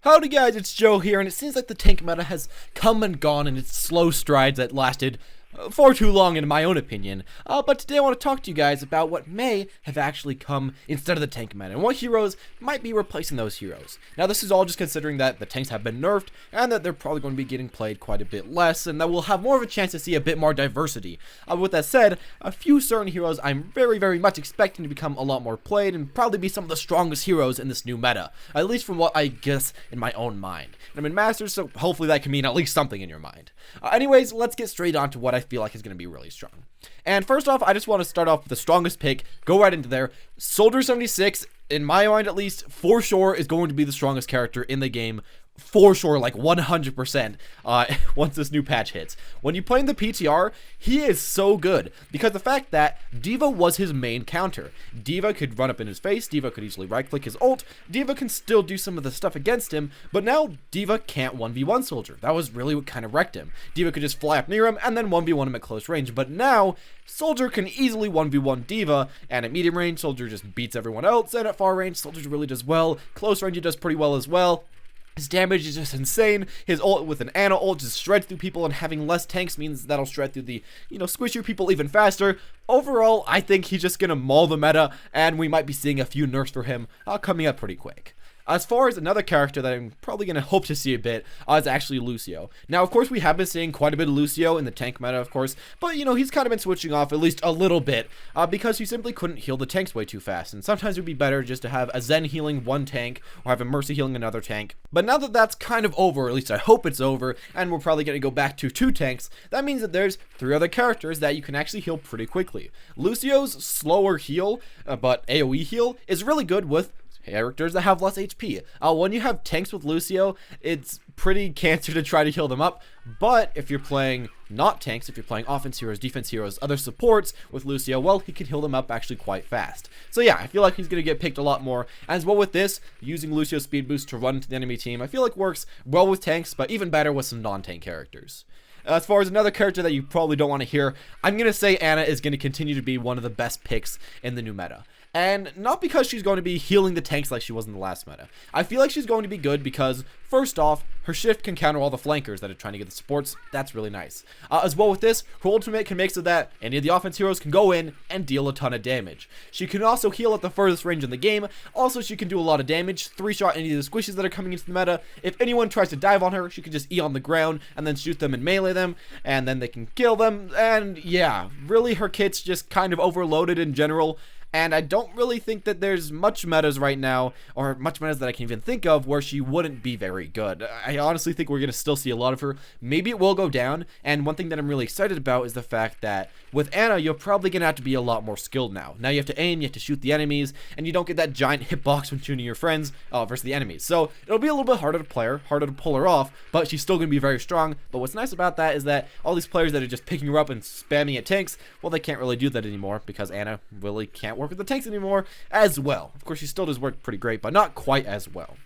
Howdy guys, it's Joe here, and it seems like the tank meta has come and gone in its slow strides that lasted far too long in my own opinion, but today I want to talk to you guys about what may have actually come instead of the tank meta, and what heroes might be replacing those heroes. Now this is all just considering that the tanks have been nerfed, and that they're probably going to be getting played quite a bit less, and that we'll have more of a chance to see a bit more diversity. With that said, a few certain heroes I'm very much expecting to become a lot more played, and probably be some of the strongest heroes in this new meta, at least from what I guess in my own mind. And I'm in Masters, so hopefully that can mean at least something in your mind. Anyways, let's get straight on to what I feel like is going to be really strong. And first off, I just want to start off with the strongest pick, go right into there. Soldier 76, in my mind at least, for sure is going to be the strongest character in the game. For sure, like 100%, once this new patch hits. When you play in the PTR, he is so good, because the fact that D.Va was his main counter. D.Va could run up in his face, D.Va could easily right-click his ult, D.Va can still do some of the stuff against him, but now D.Va can't 1v1 Soldier. That was really what kind of wrecked him. D.Va could just fly up near him and then 1v1 him at close range, but now Soldier can easily 1v1 D.Va, and at medium range, Soldier just beats everyone else, and at far range, Soldier really does well. Close range, he does pretty well as well. His damage is just insane. His ult with an Ana ult just shreds through people, and having less tanks means that'll shred through the, squishier people even faster. Overall, I think he's just gonna maul the meta, and we might be seeing a few nerfs for him coming up pretty quick. As far as another character that I'm probably going to hope to see a bit is actually Lucio. Now, of course, we have been seeing quite a bit of Lucio in the tank meta, of course, but, he's kind of been switching off at least a little bit because he simply couldn't heal the tanks way too fast, and sometimes it would be better just to have a Zen healing one tank or have a Mercy healing another tank. But now that that's kind of over, or at least I hope it's over, and we're probably going to go back to 2 tanks, that means that there's 3 other characters that you can actually heal pretty quickly. Lucio's slower heal, but AoE heal, is really good with characters that have less HP. When you have tanks with Lucio, it's pretty cancer to try to heal them up, but if you're playing not tanks, if you're playing offense heroes, defense heroes, other supports with Lucio, well, he can heal them up actually quite fast. So yeah, I feel like he's going to get picked a lot more. As well with this, using Lucio's speed boost to run into the enemy team, I feel like works well with tanks, but even better with some non-tank characters. As far as another character that you probably don't want to hear, I'm going to say Ana is going to continue to be one of the best picks in the new meta. And not because she's going to be healing the tanks like she was in the last meta. I feel like she's going to be good because, first off, her shift can counter all the flankers that are trying to get the supports. That's really nice. As well with this, her ultimate can make so that any of the offense heroes can go in and deal a ton of damage. She can also heal at the furthest range in the game. Also, she can do a lot of damage, 3-shot any of the squishes that are coming into the meta. If anyone tries to dive on her, she can just E on the ground and then shoot them and melee them, and then they can kill them. And yeah, really her kit's just kind of overloaded in general. And I don't really think that there's much metas right now, or much metas that I can even think of, where she wouldn't be very good. I honestly think we're going to still see a lot of her. Maybe it will go down, and one thing that I'm really excited about is the fact that with Ana, you're probably going to have to be a lot more skilled now. Now you have to aim, you have to shoot the enemies, and you don't get that giant hitbox when shooting your friends versus the enemies. So it'll be a little bit harder to play her, harder to pull her off, but she's still going to be very strong. But what's nice about that is that all these players that are just picking her up and spamming at tanks, well, they can't really do that anymore because Ana really can't work with the tanks anymore as well. Of course, she still does work pretty great, but not quite as well.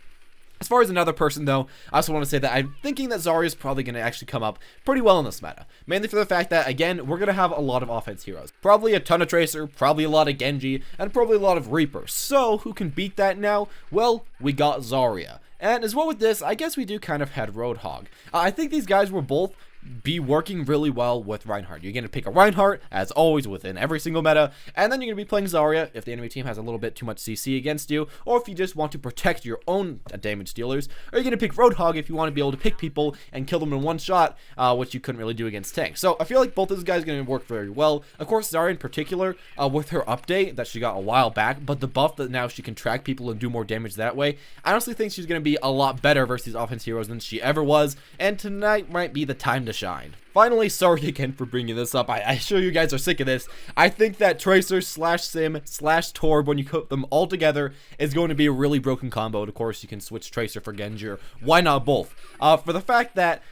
As far as another person, though, I also want to say that I'm thinking that Zaria is probably going to actually come up pretty well in this meta. Mainly for the fact that, again, we're going to have a lot of offense heroes. Probably a ton of Tracer, probably a lot of Genji, and probably a lot of Reaper. So, who can beat that now? Well, we got Zaria. And as well with this, I guess we do kind of had Roadhog. I think these guys were both be working really well with Reinhardt. You're going to pick a Reinhardt, as always, within every single meta, and then you're going to be playing Zaria if the enemy team has a little bit too much CC against you, or if you just want to protect your own damage dealers, or you're going to pick Roadhog if you want to be able to pick people and kill them in one shot, which you couldn't really do against tanks. So I feel like both of those guys are going to work very well. Of course, Zaria in particular, with her update that she got a while back, but the buff that now she can track people and do more damage that way, I honestly think she's going to be a lot better versus offense heroes than she ever was, and tonight might be the time to shine. Finally, sorry again for bringing this up. I'm sure you guys are sick of this. I think that Tracer / Sim / Torb, when you put them all together, is going to be a really broken combo. And of course, you can switch Tracer for Genji, or why not both? For the fact that,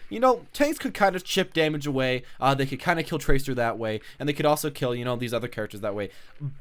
tanks could kind of chip damage away. They could kind of kill Tracer that way. And they could also kill, these other characters that way.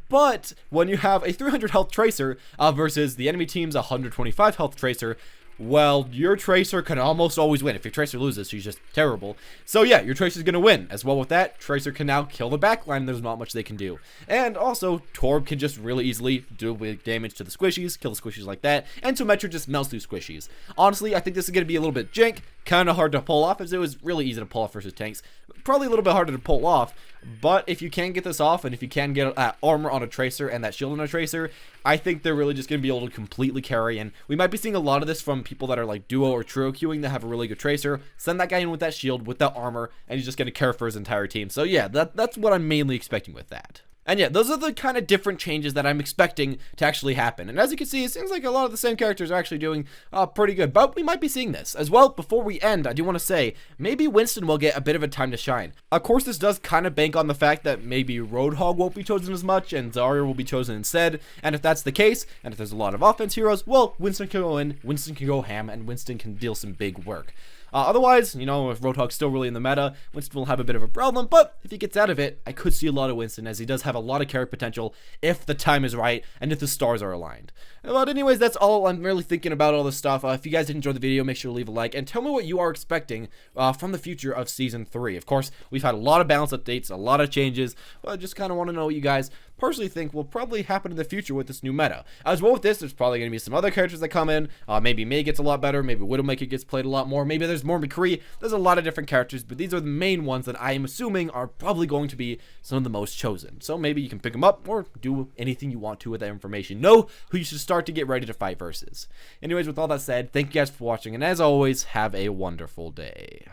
But when you have a 300 health Tracer versus the enemy team's 125 health Tracer, well, your Tracer can almost always win. If your Tracer loses, she's just terrible. So yeah, your Tracer's gonna win. As well with that, Tracer can now kill the backline. There's not much they can do. And also, Torb can just really easily do big damage to the squishies, kill the squishies like that, and Symmetra just melts through squishies. Honestly, I think this is gonna be a little bit jank, kind of hard to pull off, as it was really easy to pull off versus tanks. Probably a little bit harder to pull off, but if you can get this off, and if you can get armor on a Tracer and that shield on a Tracer, I think they're really just going to be able to completely carry, and we might be seeing a lot of this from people that are like duo or trio queuing that have a really good Tracer. Send that guy in with that shield, with that armor, and he's just going to care for his entire team. So yeah, that's what I'm mainly expecting with that. And yeah, those are the kind of different changes that I'm expecting to actually happen. And as you can see, it seems like a lot of the same characters are actually doing pretty good. But we might be seeing this. As well, before we end, I do want to say, maybe Winston will get a bit of a time to shine. Of course, this does kind of bank on the fact that maybe Roadhog won't be chosen as much, and Zaria will be chosen instead. And if that's the case, and if there's a lot of offense heroes, well, Winston can go in, Winston can go ham, and Winston can deal some big work. Otherwise, you know, if Roadhog's still really in the meta, Winston will have a bit of a problem, but if he gets out of it, I could see a lot of Winston, as he does have a lot of carry potential if the time is right and if the stars are aligned. But anyways, that's all I'm really thinking about all this stuff. If you guys did enjoy the video, make sure to leave a like, and tell me what you are expecting from the future of Season 3. Of course, we've had a lot of balance updates, a lot of changes, but I just kind of want to know what you guys personally think will probably happen in the future with this new meta. As well with this, there's probably going to be some other characters that come in. Maybe Mei gets a lot better, maybe Widowmaker gets played a lot more, maybe there's more McCree. There's a lot of different characters, but these are the main ones that I am assuming are probably going to be some of the most chosen. So maybe you can pick them up or do anything you want to with that information. Know who you should start to get ready to fight versus. Anyways, with all that said, thank you guys for watching, and as always, have a wonderful day.